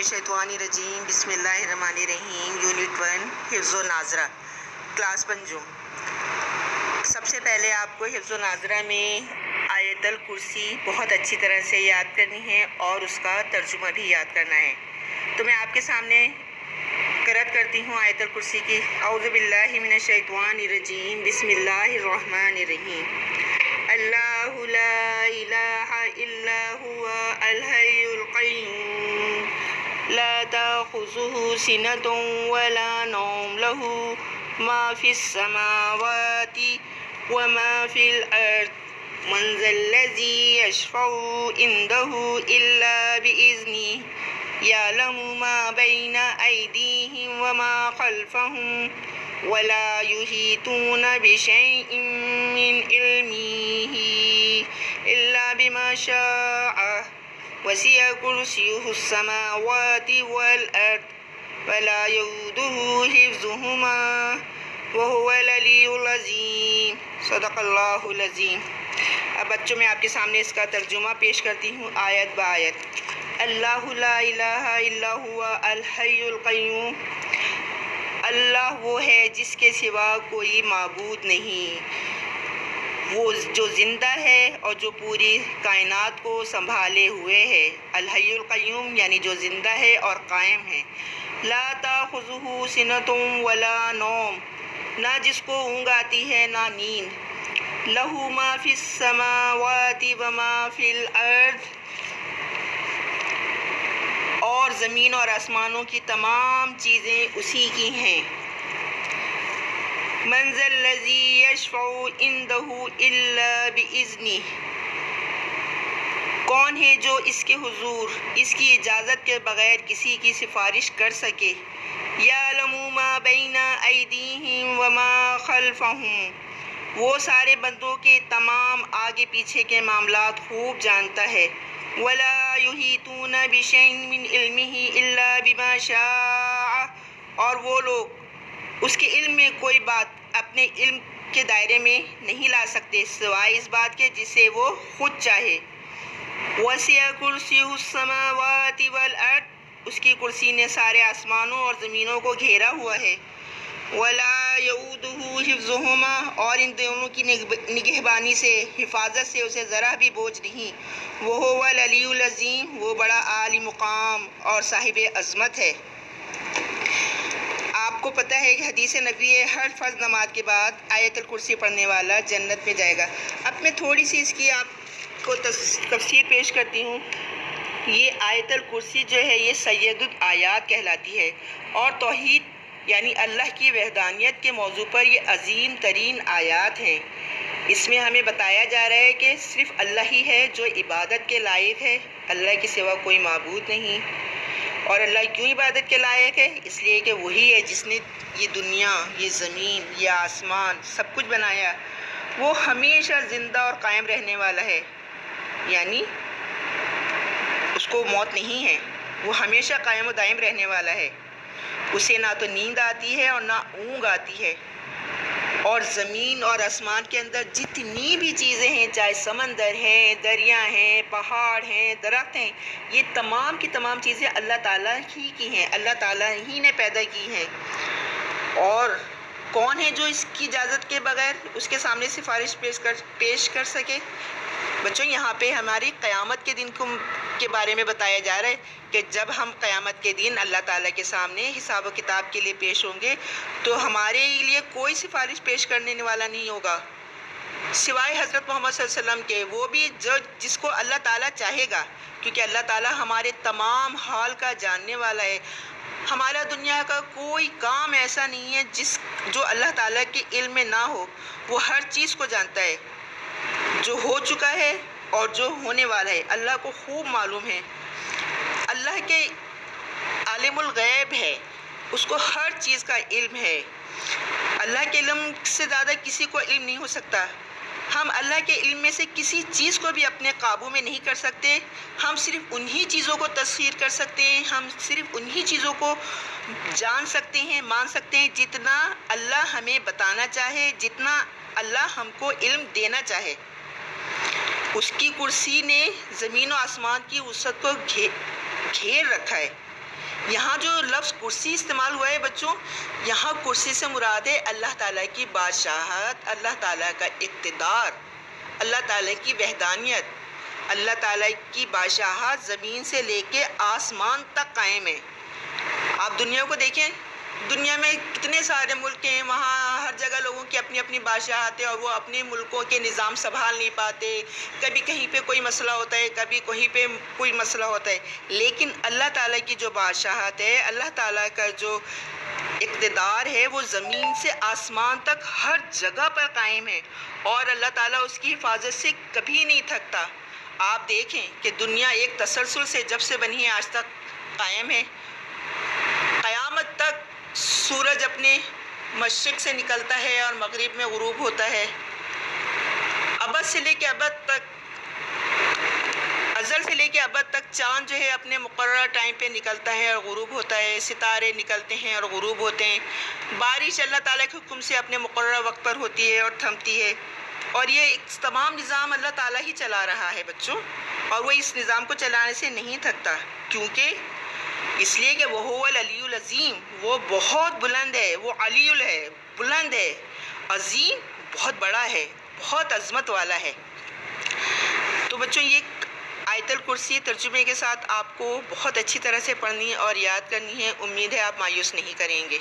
मिनश्शैतानिर रजीम बिस्मिल्लाहिर्रहमानिर्रहीम यूनिट 1 हिफ्ज़ व नाज़रा क्लास पंजुम। सबसे पहले आपको हिफ्ज़ व नाज़रा में आयतल कुर्सी बहुत अच्छी तरह से याद करनी है और उसका तर्जुमा भी याद करना है। तो मैं आपके सामने क़राअत करती हूँ आयतल कुर्सी की। औज़ु बिल्लाहि मिनश्शैतानिर रजीम बिस्मिल्लाहिर्रहमानिर्रहीम। अल्लाहु ला इलाहा इल्ला हुवा अल हय्युल क़य्यूम ला ताख़ुज़ुहु सिनतुन वला नौम लहू मा फ़िस समावाति व मा फ़िल अर्ज़ मन ज़ल्लज़ी यशफ़उ इंदहु इल्ला बिइज़्निहि यअलमु मा बैना अयदीहिम व मा ख़ल्फ़हुम वला युहीतूना बिशैइन मिन इल्मिही इल्ला बिमा शाअ वसिअ कुर्सियुहुस समावाति वल अर्ज़ वला यऊदुहु हिफ़्ज़ुहुमा व हुवल अलियुल अज़ीम। सदक़ल्लाहुल अज़ीम। अब बच्चों मैं आपके सामने इसका तर्जुमा पेश करती हूँ आयत ब आयत। अल्लाहु ला इलाहा इल्ला हुवा अल हय्युल क़य्यूम। अल्लाह वो है जिसके सिवा कोई माबूद नहीं, वो जो ज़िंदा है और जो पूरी कायनात को संभाले हुए है। अल हय्युल क़य्यूम यानी जो ज़िंदा है और कायम है। ला ताख़ुज़ुहु सिनतुन वला नौम, ना जिसको ऊँघ आती है ना नींद। लहू मा फ़िस समावाति व मा फ़िल अर्ज़, और ज़मीन और आसमानों की तमाम चीज़ें उसी की हैं। मन ज़ल्लज़ी यशफ़उ इंदहु इल्ला बिइज़्निहि, कौन है जो इसके हुज़ूर इसकी इजाज़त के बग़ैर किसी की सिफारिश कर सके। यअलमु मा बैना अयदीहिम व मा ख़ल्फ़हुम, वो सारे बंदों के तमाम आगे पीछे के मामलात खूब जानता है। वला युहीतूना बिशैइन मिन इल्मिही इल्ला बिमा शाअ, और वो लोग उसके इल्म में कोई बात अपने इल्म के दायरे में नहीं ला सकते सिवाय इस बात के जिसे वो खुद चाहे। वसिअ कुर्सियुहुस समावाति वल अर्ज़, उसकी कुर्सी ने सारे आसमानों और ज़मीनों को घेरा हुआ है। वला यऊदुहु हिफ़्ज़ुहुमा, और इन दोनों की निगहबानी से हिफाजत से उसे ज़रा भी बोझ नहीं। वो हुवल अलियुल अज़ीम, वो बड़ा आली मुकाम और साहिब अज़मत है। आपको पता है कि हदीस नबी है हर फ़र्ज़ नमाज के बाद आयतल कुर्सी पढ़ने वाला जन्नत में जाएगा। अब मैं थोड़ी सी इसकी आपको तफसीर पेश करती हूँ। ये आयतल कुर्सी जो है ये सैयदुल आयात कहलाती है और तौहीद यानी अल्लाह की वहदानियत के मौजू पर ये अज़ीम तरीन आयात हैं। इसमें हमें बताया जा रहा है कि सिर्फ़ अल्लाह ही है जो इबादत के लायक है, अल्लाह के सिवा कोई माबूद नहीं। और अल्लाह क्यों इबादत के लायक है? इसलिए कि वही है जिसने ये दुनिया, ये ज़मीन, ये आसमान सब कुछ बनाया। वो हमेशा ज़िंदा और कायम रहने वाला है, यानी उसको मौत नहीं है, वो हमेशा कायम व दायम रहने वाला है। उसे ना तो नींद आती है और ना ऊँघ आती है। और ज़मीन और आसमान के अंदर जितनी भी चीज़ें हैं, चाहे समंदर हैं, दरिया हैं, पहाड़ हैं, दरख्त हैं, ये तमाम की तमाम चीज़ें अल्लाह ताला ही की हैं, अल्लाह ताला ही ने पैदा की हैं। और कौन है जो इसकी इजाज़त के बग़ैर उसके सामने सिफारिश पेश कर सके? बच्चों यहाँ पे हमारी क़यामत के दिन के बारे में बताया जा रहा है कि जब हम क़यामत के दिन अल्लाह ताला के सामने हिसाब व किताब के लिए पेश होंगे तो हमारे लिए कोई सिफारिश पेश करने वाला नहीं होगा सिवाय हज़रत मोहम्मद सल्लल्लाहु अलैहि वसल्लम के, वो भी जो जिसको अल्लाह ताला चाहेगा, क्योंकि अल्लाह ताला हमारे तमाम हाल का जानने वाला है। हमारा दुनिया का कोई काम ऐसा नहीं है जो अल्लाह ताला के इल्म में ना हो। वो हर चीज़ को जानता है, जो हो चुका है और जो होने वाला है अल्लाह को खूब मालूम है। अल्लाह के आलिमुल गैब है, उसको हर चीज़ का इल्म है। अल्लाह के इल्म से ज़्यादा किसी को इल्म नहीं हो सकता। हम अल्लाह के इल्म में से किसी चीज़ को भी अपने काबू में नहीं कर सकते। हम सिर्फ़ उन्हीं चीज़ों को तस्खीर कर सकते हैं, हम सिर्फ़ उन्हीं चीज़ों को जान सकते हैं, मान सकते हैं जितना अल्लाह हमें बताना चाहे, जितना अल्लाह हमको इल्म देना चाहे। उसकी कुर्सी ने ज़मीन और आसमान की वसअत को घेर रखा है। یہاں جو لفظ کرسی استعمال ہوا ہے بچوں، یہاں کرسی سے مراد ہے اللہ تعالیٰ کی بادشاہت، اللہ تعالیٰ کا اقتدار، اللہ تعالیٰ کی وحدانیت، اللہ تعالیٰ کی بادشاہت زمین سے لے کے آسمان تک قائم ہے۔ آپ دنیا کو دیکھیں، دنیا میں کتنے سارے ملک ہیں، وہاں ہر جگہ لوگوں کی اپنی اپنی بادشاہت ہے اور وہ اپنے ملکوں کے نظام سنبھال نہیں پاتے، کبھی کہیں پہ کوئی مسئلہ ہوتا ہے، کبھی کہیں پہ کوئی مسئلہ ہوتا ہے، لیکن اللہ تعالیٰ کی جو بادشاہت ہے، اللہ تعالیٰ کا جو اقتدار ہے، وہ زمین سے آسمان تک ہر جگہ پر قائم ہے اور اللہ تعالیٰ اس کی حفاظت سے کبھی نہیں تھکتا۔ آپ دیکھیں کہ دنیا ایک تسلسل سے جب سے بنی ہے آج تک قائم ہے، قیامت تک سورج اپنے مشرق سے نکلتا ہے اور مغرب میں غروب ہوتا ہے، ابد سے لے کے ابد تک، ازل سے لے کے ابد تک چاند جو ہے اپنے مقررہ ٹائم پہ نکلتا ہے اور غروب ہوتا ہے، ستارے نکلتے ہیں اور غروب ہوتے ہیں، بارش اللہ تعالیٰ کے حکم سے اپنے مقررہ وقت پر ہوتی ہے اور تھمتی ہے، اور یہ تمام نظام اللہ تعالیٰ ہی چلا رہا ہے بچوں، اور وہ اس نظام کو چلانے سے نہیں تھکتا، کیونکہ اس لیے کہ وہ العلی العظیم، وہ بہت بلند ہے، وہ علی ہے، بلند ہے، عظیم بہت بڑا ہے، بہت عظمت والا ہے۔ تو بچوں یہ آیت الکرسی ترجمے کے ساتھ آپ کو بہت اچھی طرح سے پڑھنی اور یاد کرنی ہے، امید ہے آپ مایوس نہیں کریں گے۔